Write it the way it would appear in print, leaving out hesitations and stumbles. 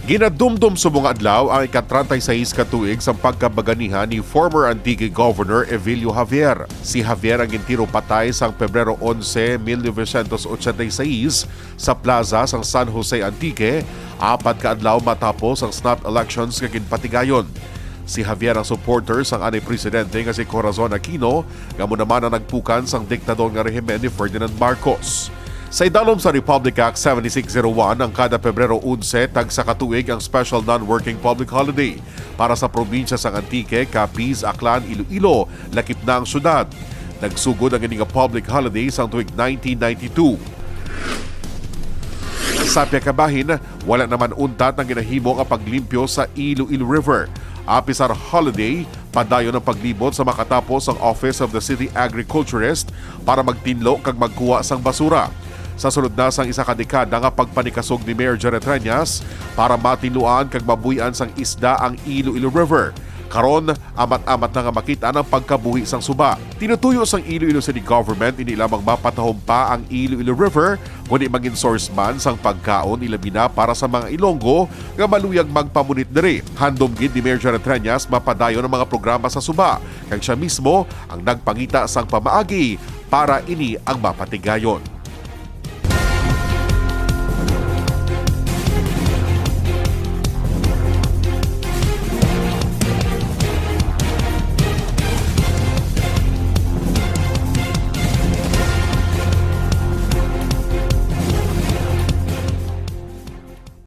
Ginadumdum Subong Adlaw ang ika-36 katuig sa pagkabaganihan ni former Antique Governor Evelio Javier. Si Javier ang gintiro patay sang Pebrero 11, 1986 sa plaza sang San Jose Antique, apat ka adlaw matapos ang snap elections nga ginpatigayon. Si Javier ang supporter sang anay presidente nga si Corazon Aquino, nga mo naman ang nagpukan sang diktador nga rehimen ni Ferdinand Marcos. Sa idalom sa Republic Act 7601, ang kada Pebrero 11 tag sa katuig ang special non-working public holiday para sa probinsya sang Antique, Capiz, Aklan, Iloilo, lakip na ang syudad. Nagsugod ang ining public holiday sang tuig 1992. Sa Piyakabahin, wala naman untat ang ginahimo ang paglimpyo sa Iloilo River. Apisar holiday, padayon ang paglibot sa makatapos ang Office of the City Agriculturist para magtinlo kag magkuha sang basura. Sa sulod na sang isa ka dekada nga pagpanikasog ni Mayor Javier para matinuan kag mabuhian sang isda ang Iloilo River. Karon, amat-amat na nga makita ang pagkabuhi sang suba. Tinutuyo sang Iloilo City Government hindi lamang mapatahom pa ang Iloilo River, kundi maging source man sang pagkaon ilabi na para sa mga Ilonggo nga maluyag magpamunit diri. Handom gid ni Mayor Javier mapadayon ang mga programa sa suba, kag siya mismo ang nagpangita sang pamaagi para ini ang mapatigayon.